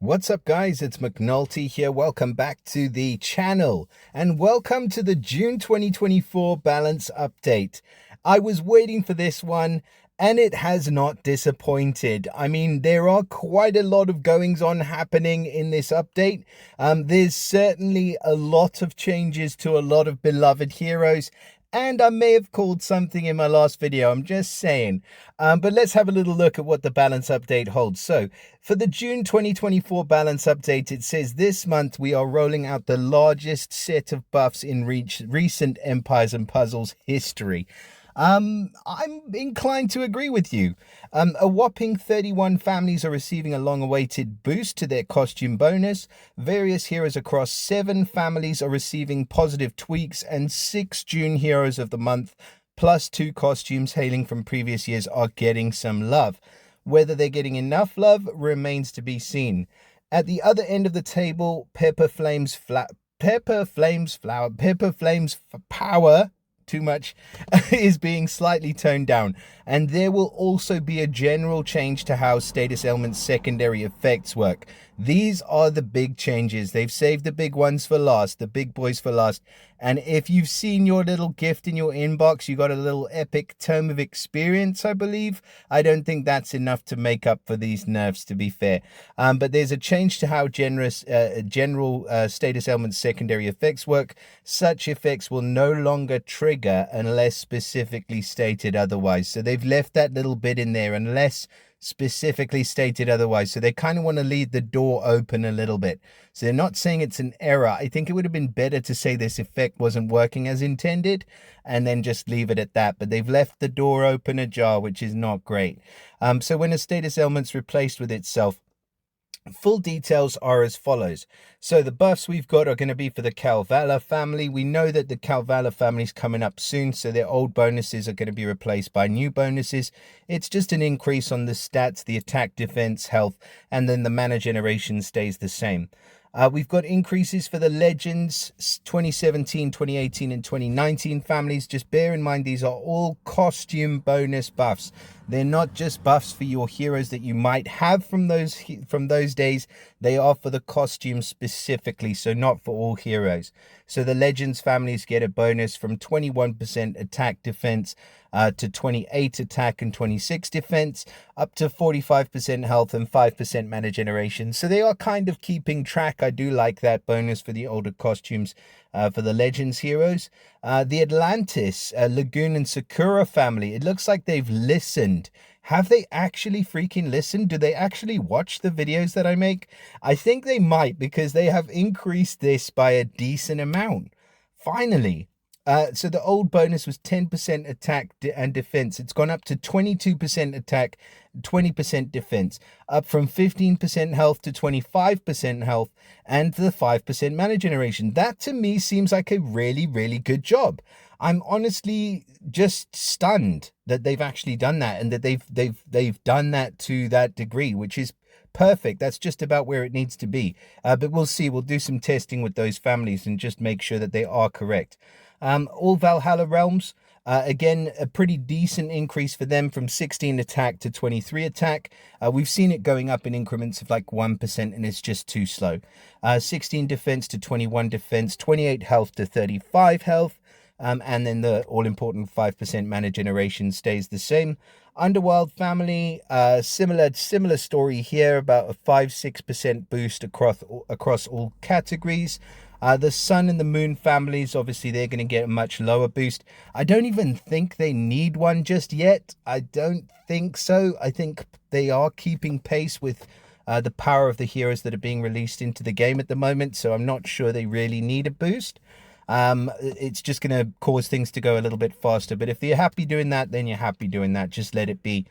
What's up, guys? It's McNulty here. Welcome back to the channel and welcome to the June 2024 balance update. I was waiting for this one and it has not disappointed. I mean, there are quite a lot of goings on happening in this update. There's certainly a lot of changes to a lot of beloved heroes. And I may have called something in my last video, I'm just saying. But let's have a little look at what the balance update holds. So for the June 2024 balance update, it says this month we are rolling out the largest set of buffs in recent Empires and Puzzles history. I'm inclined to agree with you. A whopping 31 families are receiving a long-awaited boost to their costume bonus. Various heroes across 7 families are receiving positive tweaks, and 6 June heroes of the month, plus 2 costumes hailing from previous years, are getting some love. Whether they're getting enough love remains to be seen. At the other end of the table, Pepperflame's power, too much, is being slightly toned down, and there will also be a general change to how status elements secondary effects work. These are the big changes. They've saved the big ones for last, the big boys for last. And if you've seen your little gift in your inbox, you got a little epic tome of experience, I believe. I don't think that's enough to make up for these nerfs, to be fair. But there's a change to how general status elements secondary effects work. Such effects will no longer trigger unless specifically stated otherwise. So they've left that little bit in there, unless specifically stated otherwise. So they kind of want to leave the door open a little bit. So they're not saying it's an error. I think it would have been better to say this effect wasn't working as intended and then just leave it at that. But they've left the door open ajar, which is not great. So when a status element's replaced with itself, full details are as follows. So the buffs we've got are going to be for the Calvala family. We know that the Calvala family is coming up soon, so their old bonuses are going to be replaced by new bonuses. It's just an increase on the stats, the attack, defense, health, and then the mana generation stays the same. We've got increases for the Legends 2017, 2018, and 2019 families. Just bear in mind, these are all costume bonus buffs. They're not just buffs for your heroes that you might have from those days. They are for the costumes specifically, so not for all heroes. So the Legends families get a bonus from 21% attack defense to 28 attack and 26 defense, up to 45% health and 5% mana generation. So they are kind of keeping track. I do like that bonus for the older costumes for the Legends heroes. The Atlantis, Lagoon and Sakura family, it looks like they've listened. Have they actually freaking listened? Do they actually watch the videos that I make? I think they might, because they have increased this by a decent amount. Finally. So the old bonus was 10% attack and defense. It's gone up to 22% attack, 20% defense, up from 15% health to 25% health, and the 5% mana generation. That to me seems like a really, really good job. I'm honestly just stunned that they've actually done that, and that they've done that to that degree, which is perfect. That's just about where it needs to be. But we'll see. We'll do some testing with those families and just make sure that they are correct. All Valhalla realms, again, a pretty decent increase for them from 16 attack to 23 attack. We've seen it going up in increments of like 1%, and it's just too slow. 16 defense to 21 defense, 28 health to 35 health. And then the all-important 5% mana generation stays the same. Underworld family, similar story here, about a 5-6% boost across all categories. The Sun and the Moon families, obviously they're going to get a much lower boost. I don't even think they need one just yet. I don't think so. I think they are keeping pace with the power of the heroes that are being released into the game at the moment, so I'm not sure they really need a boost. It's just going to cause things to go a little bit faster, but if you're happy doing that, then you're happy doing that. Just let it be.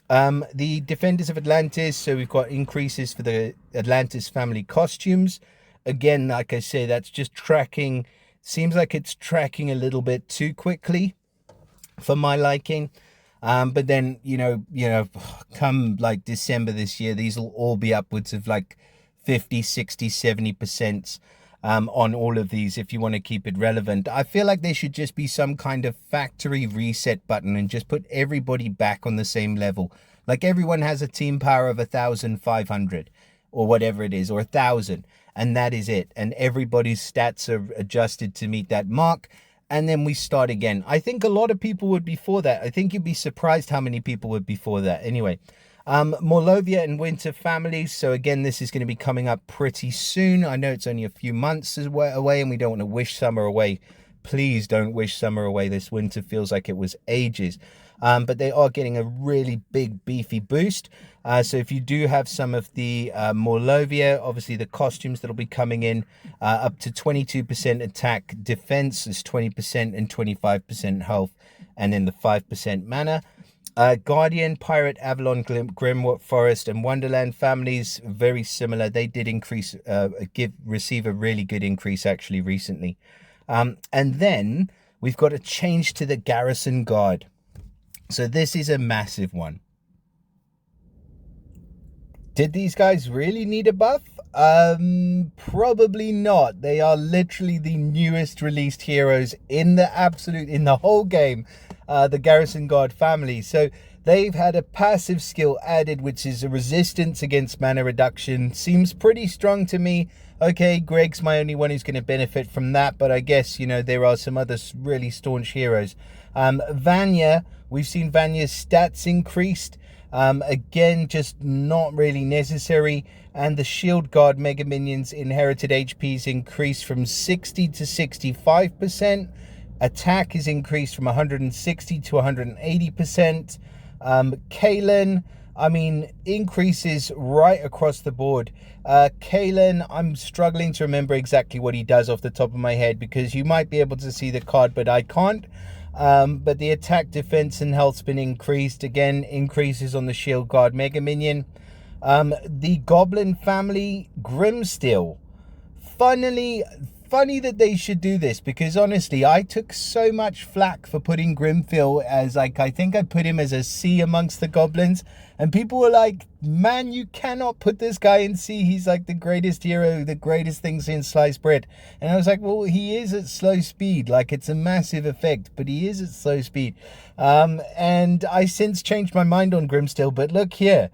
The Defenders of Atlantis, so we've got increases for the Atlantis family costumes. Again, like I say, that's just tracking. Seems like it's tracking a little bit too quickly for my liking. But then, you know, come like December this year, these will all be upwards of like 50, 60, 70% on all of these if you want to keep it relevant. I feel like there should just be some kind of factory reset button and just put everybody back on the same level. Like everyone has a team power of 1,500. or whatever it is, or 1,000, and that is it. And everybody's stats are adjusted to meet that mark, and then we start again. I think a lot of people would be for that. I think you'd be surprised how many people would be for that. Anyway, Morlovia and Winter families. So again, this is going to be coming up pretty soon. I know it's only a few months away, and we don't want to wish summer away. Please don't wish summer away. This winter feels like it was ages. But they are getting a really big, beefy boost. So if you do have some of the Morlovia, obviously the costumes that'll be coming in, up to 22% attack, defense is 20% and 25% health, and then the 5% mana. Guardian, Pirate, Avalon, Grim Forest, and Wonderland families, very similar. They did increase, receive a really good increase actually recently. And then we've got a change to the Garrison Guard. So this is a massive one. Did these guys really need a buff? Probably not. They are literally the newest released heroes in the whole game, the Garrison Guard family. So they've had a passive skill added, which is a resistance against mana reduction. Seems pretty strong to me. Okay, Greg's my only one who's going to benefit from that, but I guess, you know, there are some other really staunch heroes. Vanya, we've seen Vanya's stats increased. Again, just not really necessary. And the Shield Guard Mega Minions inherited HPs increased from 60 to 65%. Attack is increased from 160 to 180%. Kalen, I mean, increases right across the board. Kalen, I'm struggling to remember exactly what he does off the top of my head, because you might be able to see the card, but I can't. But the attack, defense, and health's been increased. Again, increases on the Shield Guard Mega Minion. The Goblin family, Grimsteel. Funny that they should do this, because honestly, I took so much flack for putting Grimsteel as, like, I think I put him as a C amongst the goblins, and people were like, man, you cannot put this guy in C, he's like the greatest hero, the greatest things in sliced bread. And I was like, well, he is at slow speed, like, it's a massive effect, but he is at slow speed. And I since changed my mind on Grimsteel, but look here,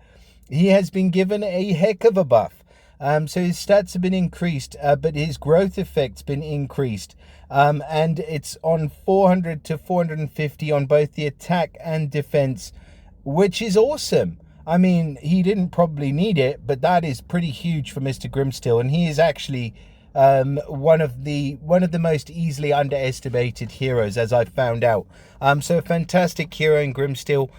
he has been given a heck of a buff. So his stats have been increased, but his growth effect's been increased. And it's on 400 to 450 on both the attack and defense, which is awesome. I mean, he didn't probably need it, but that is pretty huge for Mr. Grimsteel, and he is actually one of the most easily underestimated heroes, as I found out. So a fantastic hero in Grimsteel.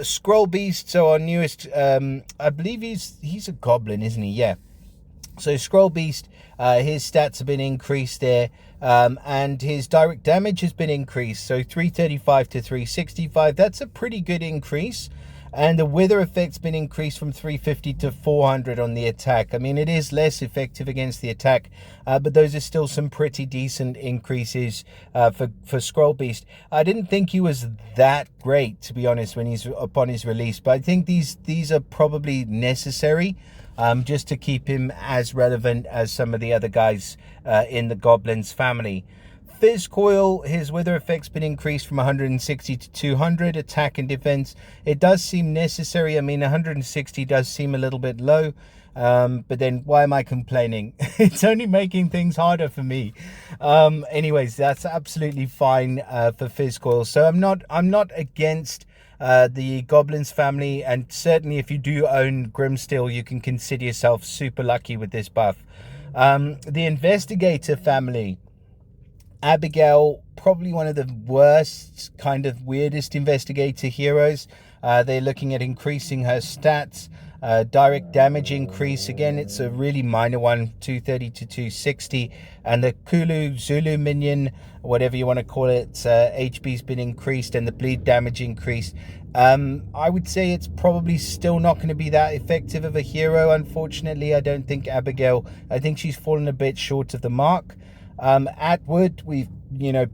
Scroll Beast, so our newest, I believe he's a goblin, isn't he? Yeah. So Scroll Beast, his stats have been increased there, and his direct damage has been increased, so 335 to 365. That's a pretty good increase. And the wither effect's been increased from 350 to 400 on the attack. I mean, it is less effective against the attack, but those are still some pretty decent increases for Scroll Beast. I didn't think he was that great, to be honest, when he's upon his release, but I think these are probably necessary, just to keep him as relevant as some of the other guys in the Goblins family. Fizz Coil, his wither effect's been increased from 160 to 200, attack and defense. It does seem necessary. I mean, 160 does seem a little bit low, but then why am I complaining? It's only making things harder for me. Anyways, that's absolutely fine for Fizz Coil. So I'm not against the Goblins family, and certainly if you do own Grimsteel, you can consider yourself super lucky with this buff. The Investigator family, Abigail, probably one of the worst, kind of weirdest Investigator heroes. They're looking at increasing her stats. Direct damage increase, again, it's a really minor one, 230 to 260. And the Kulu Zulu minion, whatever you want to call it, HP's been increased, and the bleed damage increased. I would say it's probably still not going to be that effective of a hero, unfortunately. I don't think Abigail, I think she's fallen a bit short of the mark. Atwood, we've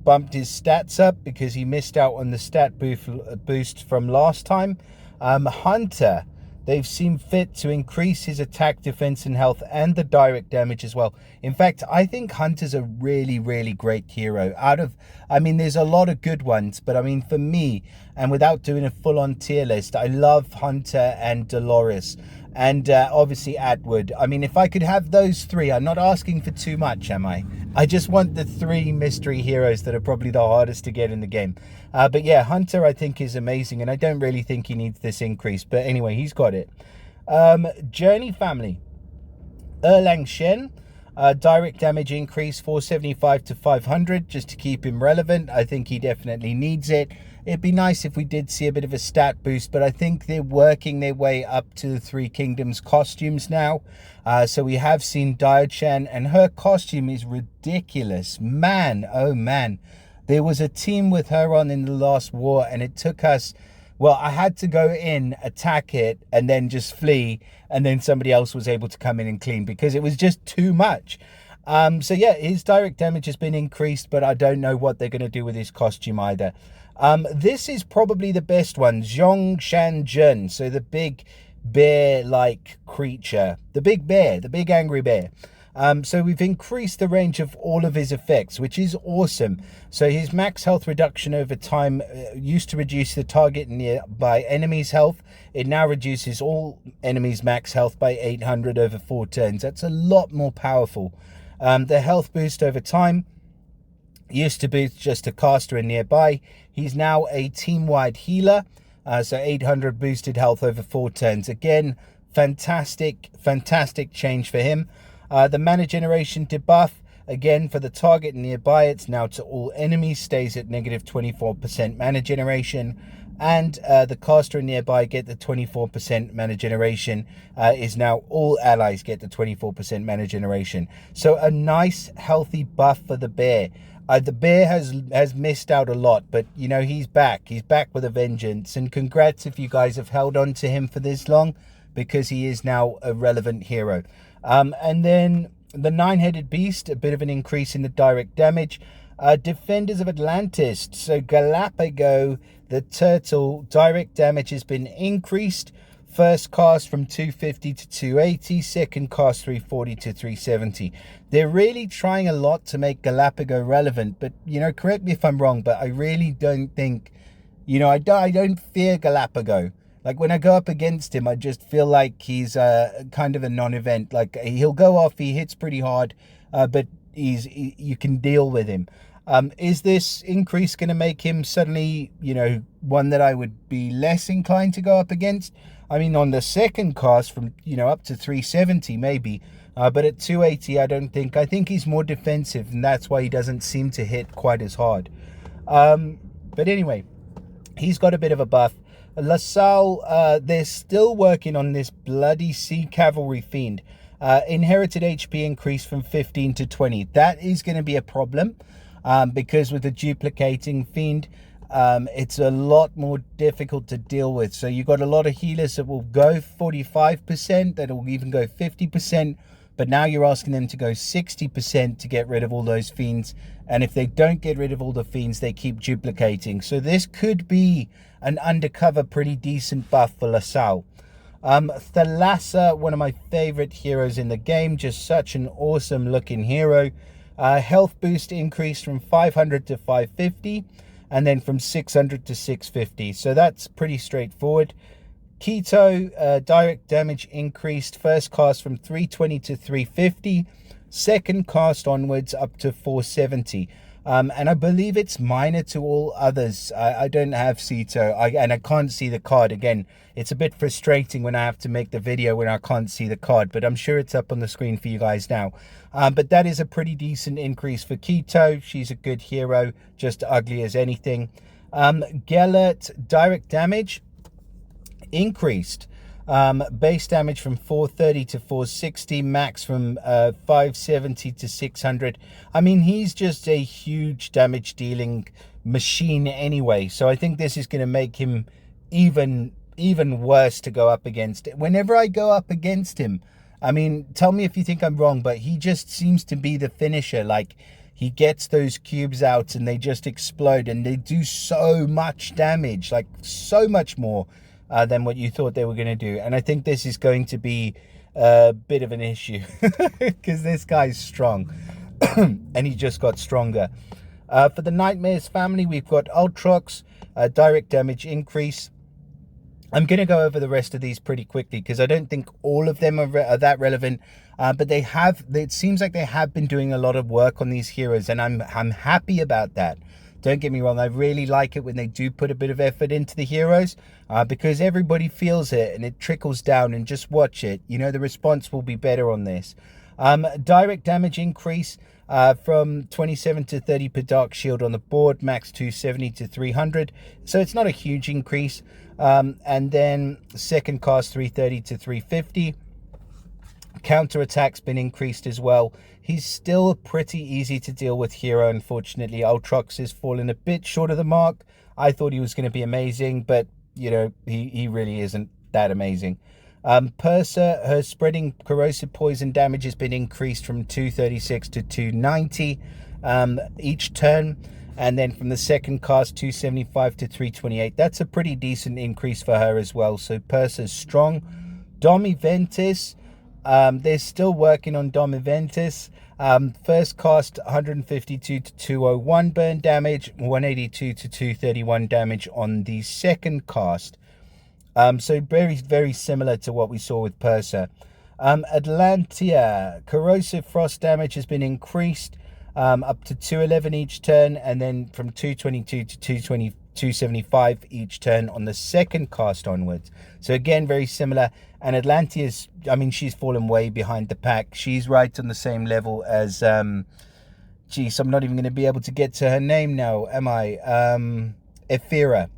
bumped his stats up because he missed out on the stat boost from last time. Hunter, they've seen fit to increase his attack, defense, and health, and the direct damage as well. In fact, I think Hunter's a really, really great hero. There's a lot of good ones, but I mean, for me, and without doing a full-on tier list, I love Hunter and Dolores. and obviously Atwood. I mean, if I could have those three, I'm not asking for too much, am I? I just want the three mystery heroes that are probably the hardest to get in the game. But yeah, Hunter I think is amazing, and I don't really think he needs this increase. But anyway, he's got it. Journey family. Erlang Shen. Direct damage increase 475 to 500 just to keep him relevant. I think he definitely needs it. It'd be nice if we did see a bit of a stat boost, but I think they're working their way up to the Three Kingdoms costumes now. So we have seen Diochan, and her costume is ridiculous. Man, oh man. There was a team with her on in the last war, and it took us... Well, I had to go in, attack it, and then just flee, and then somebody else was able to come in and clean because it was just too much. So yeah, his direct damage has been increased, but I don't know what they're going to do with his costume either. This is probably the best one, Zhong Shan Jun, so the big bear-like creature, the big bear, the big angry bear. So we've increased the range of all of his effects, which is awesome. So his max health reduction over time used to reduce the target nearby enemy's health. It now reduces all enemies' max health by 800 over 4 turns. That's a lot more powerful. The health boost over time used to boost just a caster and nearby. He's now a team-wide healer. So 800 boosted health over 4 turns. Again, fantastic change for him. The mana generation debuff, again, for the target nearby, it's now to all enemies, stays at negative 24% mana generation. And the caster nearby get the 24% mana generation, is now all allies get the 24% mana generation. So a nice, healthy buff for the bear. The bear has missed out a lot, but, you know, he's back. He's back with a vengeance. And congrats if you guys have held on to him for this long, because he is now a relevant hero. And then the Nine-Headed Beast, a bit of an increase in the direct damage. Defenders of Atlantis, so Galapago, the turtle, direct damage has been increased. First cast from 250 to 280, second cast 340 to 370. They're really trying a lot to make Galapago relevant, but, you know, correct me if I'm wrong, but I really don't think, you know, I don't fear Galapago. Like, when I go up against him, I just feel like he's kind of a non-event. Like, he'll go off, he hits pretty hard, but you can deal with him. Is this increase going to make him suddenly, you know, one that I would be less inclined to go up against? I mean, on the second cast from, you know, up to 370 maybe, but at 280 I don't think. I think he's more defensive, and that's why he doesn't seem to hit quite as hard. But anyway, he's got a bit of a buff. LaSalle, they're still working on this bloody Sea Cavalry Fiend. Inherited HP increase from 15 to 20. That is going to be a problem, because with the duplicating Fiend, it's a lot more difficult to deal with. So you've got a lot of healers that will go 45%, that will even go 50%, but now you're asking them to go 60% to get rid of all those Fiends. And if they don't get rid of all the Fiends, they keep duplicating. So this could be an undercover pretty decent buff for LaSalle. Thalassa, one of my favorite heroes in the game, just such an awesome looking hero. Health boost increased from 500 to 550, and then from 600 to 650. So that's pretty straightforward. Keto, direct damage increased. First cast from 320 to 350. Second cast onwards up to 470. And I believe it's minor to all others. I don't have Ceto, and I can't see the card. Again, it's a bit frustrating when I have to make the video when I can't see the card, but I'm sure it's up on the screen for you guys now. But that is a pretty decent increase for Keto. She's a good hero, just ugly as anything. Gellert, direct damage increased. Base damage from 430 to 460, max from 570 to 600. I mean, he's just a huge damage dealing machine anyway, so I think this is going to make him even worse to go up against. Whenever I go up against him, I mean, tell me if you think I'm wrong, but he just seems to be the finisher. Like, he gets those cubes out and they just explode, and they do so much damage, like so much more than what you thought they were going to do. And I think this is going to be a bit of an issue because this guy's strong and he just got stronger. For the Nightmares family, we've got Ultrox, direct damage increase. I'm going to go over the rest of these pretty quickly because I don't think all of them are that relevant. But it seems like they have been doing a lot of work on these heroes, and I'm happy about that. Don't get me wrong, I really like it when they do put a bit of effort into the heroes, because everybody feels it and it trickles down, and just watch it. You know, the response will be better on this. Direct damage increase from 27 to 30 per dark shield on the board, max 270 to 300. So it's not a huge increase. And then second cast 330 to 350. Counter attack's been increased as well. He's still pretty easy to deal with hero. Unfortunately, Ultrox has fallen a bit short of the mark. I thought he was going to be amazing, but you know, he really isn't that amazing. Persa, her spreading corrosive poison damage has been increased from 236 to 290 each turn. And then from the second cast, 275 to 328. That's a pretty decent increase for her as well. So Persa's strong. Dom Eventus, they're still working on Dom Eventus. First cast, 152 to 201 burn damage, 182 to 231 damage on the second cast. So very, very similar to what we saw with Persa. Atlantia, corrosive frost damage has been increased up to 211 each turn, and then from 222 to 275 each turn on the second cast onwards. So again, very similar. And Atlantia's, I mean, she's fallen way behind the pack. She's right on the same level as, geez, I'm not even going to be able to get to her name now, am I? Ephira,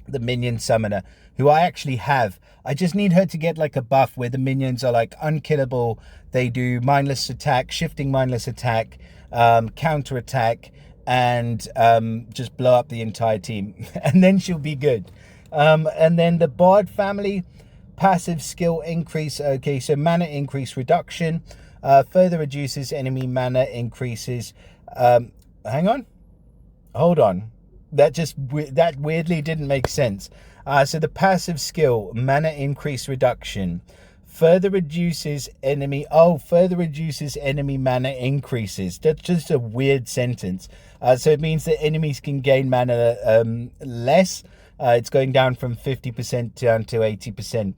the minion summoner, who I actually have. I just need her to get like a buff where the minions are like unkillable. They do mindless attack, shifting mindless attack, counter attack, and just blow up the entire team. And then she'll be good. And then the Bard family, passive skill increase. Okay, so mana increase reduction. Further reduces enemy mana increases. Hang on. Hold on. That weirdly didn't make sense. So the passive skill, mana increase reduction, further reduces enemy mana increases. That's just a weird sentence. So it means that enemies can gain mana less. It's going down from 50% down to 80%.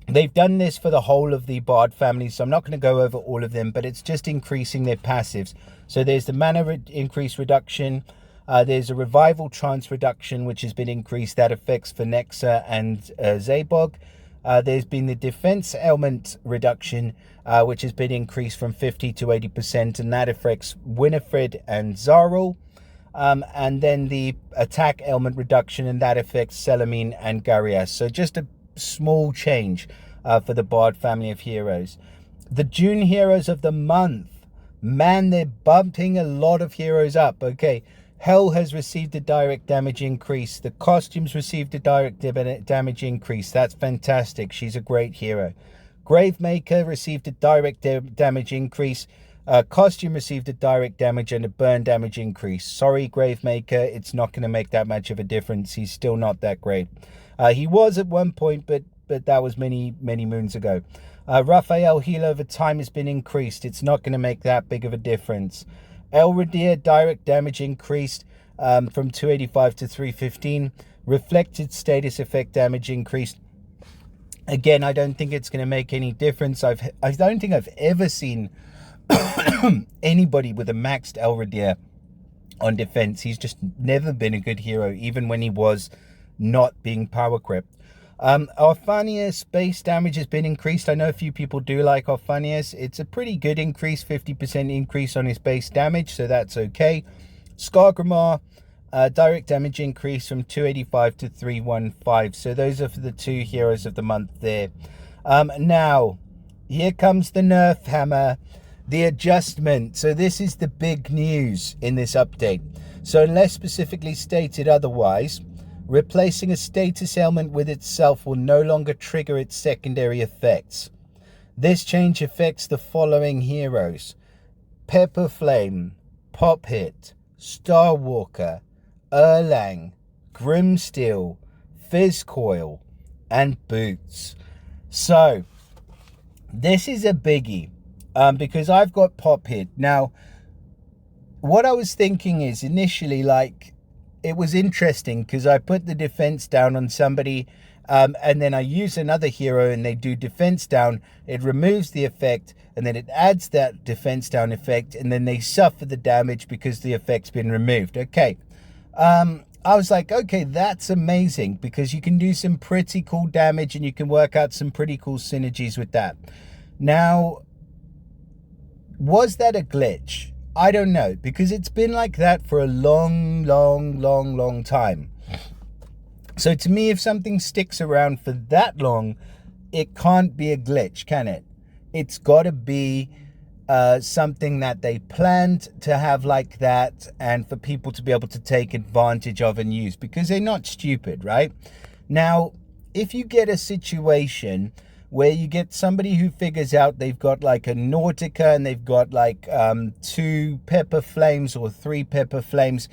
They've done this for the whole of the Bard family, so I'm not going to go over all of them, but it's just increasing their passives. So there's the mana increase reduction. There's a revival trance reduction, which has been increased. That affects Phonexa and Zabog. There's been the defense element reduction, which has been increased from 50 to 80%, and that affects Winifred and Zarul. And then the attack element reduction, and that affects Selamine and Garias. So just a small change for the Bard family of heroes. The June heroes of the month. Man, they're bumping a lot of heroes up. Okay. Hell has received a direct damage increase. The costumes received a direct damage increase. That's fantastic. She's a great hero. Gravemaker received a direct damage increase. Costume received a direct damage and a burn damage increase. Sorry, Gravemaker, it's not going to make that much of a difference. He's still not that great. He was at one point, but that was many, many moons ago. Raphael heal over time has been increased. It's not going to make that big of a difference. Elradir direct damage increased from 285 to 315. Reflected status effect damage increased. Again, I don't think it's going to make any difference. I don't think I've ever seen anybody with a maxed Elradir on defense. He's just never been a good hero, even when he was not being power crept. Orphanius base damage has been increased. I know a few people do like Orphanius. It's a pretty good increase, 50% increase on his base damage, so that's okay. Skargrimar, direct damage increase from 285 to 315. So those are for the two heroes of the month there. Now, here comes the Nerf hammer, the adjustment. So this is the big news in this update. So unless specifically stated otherwise, replacing a status ailment with itself will no longer trigger its secondary effects. This change affects the following heroes: Pepperflame, Pop Hit, Starwalker, Erlang, Grimsteel, Fizzcoil, and Boots. So, this is a biggie, because I've got Pop Hit. Now, what I was thinking is initially, like, it was interesting because I put the defense down on somebody, and then I use another hero and they do defense down. It removes the effect, and then it adds that defense down effect, and then they suffer the damage because the effect's been removed. Okay. I was like, okay, that's amazing, because you can do some pretty cool damage and you can work out some pretty cool synergies with that. Now, was that a glitch? I don't know, because it's been like that for a long time. So to me, if something sticks around for that long, it can't be a glitch, can it? It's got to be something that they planned to have like that, and for people to be able to take advantage of and use, because they're not stupid, right? Now, if you get a situation where you get somebody who figures out they've got like a Nautica and they've got like 2 Pepperflames or 3 Pepperflames,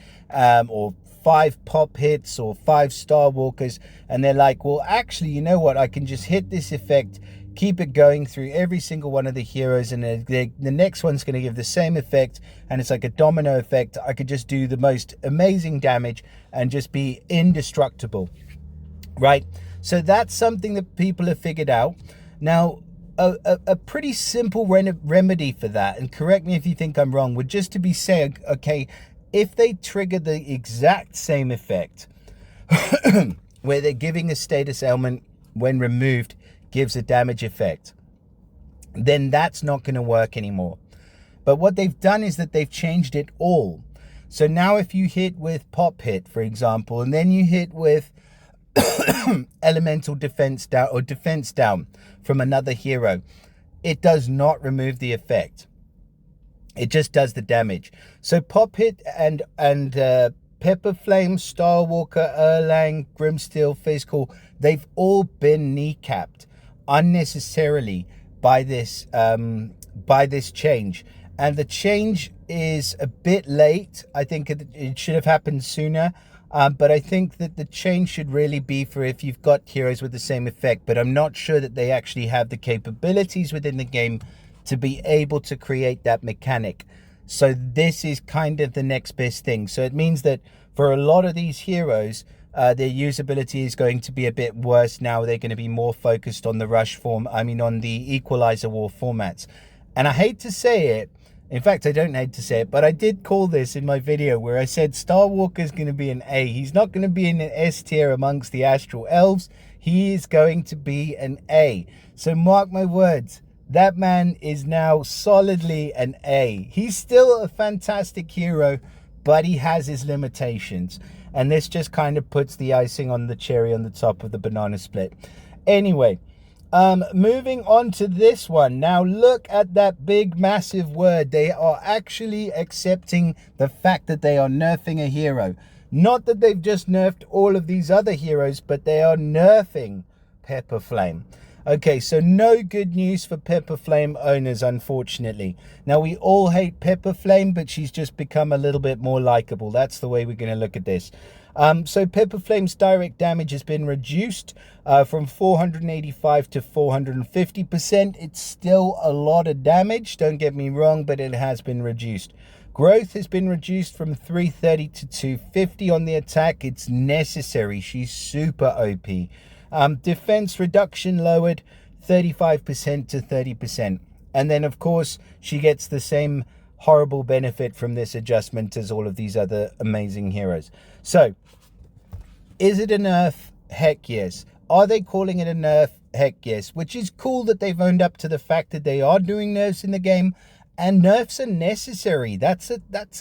or 5 pop hits or 5 Star Walkers, and they're like, well, actually, you know what, I can just hit this effect, keep it going through every single one of the heroes, and the next one's going to give the same effect, and it's like a domino effect. I could just do the most amazing damage and just be indestructible, right? So that's something that people have figured out. Now, a pretty simple remedy for that, and correct me if you think I'm wrong, would just to be saying, okay, if they trigger the exact same effect where they're giving a status ailment when removed gives a damage effect, then that's not going to work anymore. But what they've done is that they've changed it all. So now if you hit with pop hit, for example, and then you hit with elemental defense down or defense down from another hero, it does not remove the effect. It just does the damage. So pop hit and Pepperflame, Star Walker, Erlang, Grimsteel, Physical, they've all been kneecapped unnecessarily by this change. And the change is a bit late. I think it should have happened sooner. But I think that the change should really be for if you've got heroes with the same effect. But I'm not sure that they actually have the capabilities within the game to be able to create that mechanic. So this is kind of the next best thing. So it means that for a lot of these heroes, their usability is going to be a bit worse now. They're going to be more focused on the on the Equalizer War formats. And I hate to say it, in fact, I don't hate to say it, but I did call this in my video where I said Star Walker is going to be an A. He's not going to be in an S tier amongst the Astral Elves. He is going to be an A. So mark my words, that man is now solidly an A. He's still a fantastic hero, but he has his limitations. And this just kind of puts the icing on the cherry on the top of the banana split. Anyway, moving on to this one. Now look at that big massive word. They are actually accepting the fact that they are nerfing a hero. Not that they've just nerfed all of these other heroes, but they are nerfing Pepperflame. Okay, so no good news for Pepperflame owners, unfortunately. Now, we all hate Pepperflame, but she's just become a little bit more likable. That's the way we're going to look at this. So Pepperflame's direct damage has been reduced from 485 to 450%. It's still a lot of damage, don't get me wrong, but it has been reduced. Growth has been reduced from 330 to 250 on the attack. It's necessary. She's super OP. Defense reduction lowered 35% to 30%. And then, of course, she gets the same horrible benefit from this adjustment as all of these other amazing heroes. So, is it a nerf? Heck yes. Are they calling it a nerf? Heck yes. Which is cool that they've owned up to the fact that they are doing nerfs in the game. And nerfs are necessary. That's a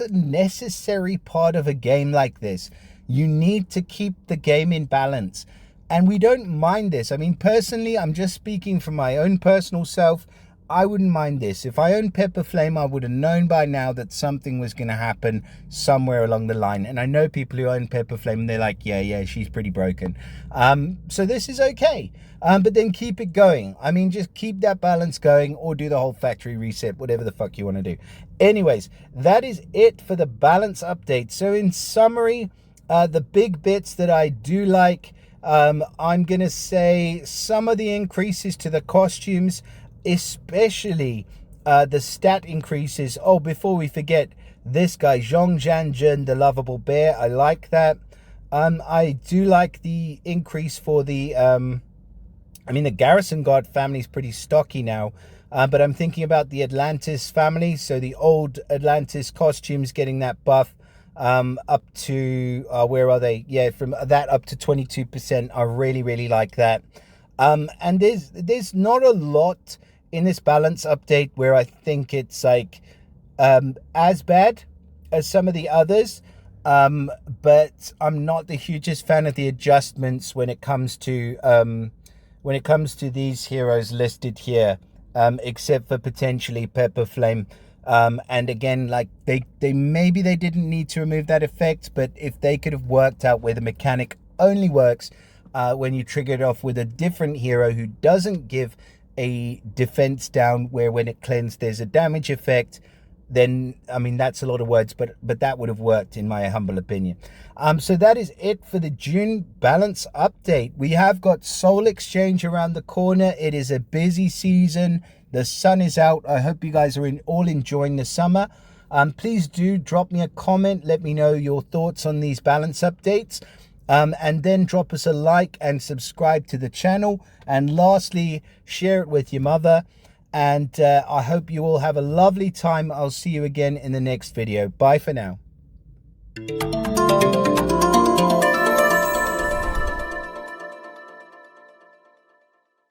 necessary part of a game like this. You need to keep the game in balance. And we don't mind this. I mean, personally, I'm just speaking from my own personal self. I wouldn't mind this. If I owned Pepperflame, I would have known by now that something was going to happen somewhere along the line. And I know people who own Pepperflame, and they're like, yeah, she's pretty broken. So this is okay. But then keep it going. I mean, just keep that balance going, or do the whole factory reset, whatever the fuck you want to do. Anyways, that is it for the balance update. So in summary, the big bits that I do like, I'm going to say some of the increases to the costumes, especially the stat increases. Oh, before we forget, This guy, Zhongzhanzhen, the lovable bear, I like that. I do like the increase for the, the Garrison Guard family is pretty stocky now. But I'm thinking about the Atlantis family. So the old Atlantis costumes getting that buff up to, where are they? Yeah, from that up to 22%. I really, really like that. And there's not a lot in this balance update where I think it's like as bad as some of the others. But I'm not the hugest fan of the adjustments when it comes to these heroes listed here, except for potentially Pepperflame. And again, like maybe they didn't need to remove that effect, but if they could have worked out where the mechanic only works when you trigger it off with a different hero who doesn't give a defense down, where when it cleansed there's a damage effect, then that's a lot of words, but that would have worked in my humble opinion. So that is it for the June balance update. We have got Soul Exchange around the corner. It is a busy season. The sun is out. I hope you guys are all enjoying the summer. Please do drop me a comment. Let me know your thoughts on these balance updates. And then drop us a like and subscribe to the channel. And lastly, share it with your mother. And I hope you all have a lovely time. I'll see you again in the next video. Bye for now.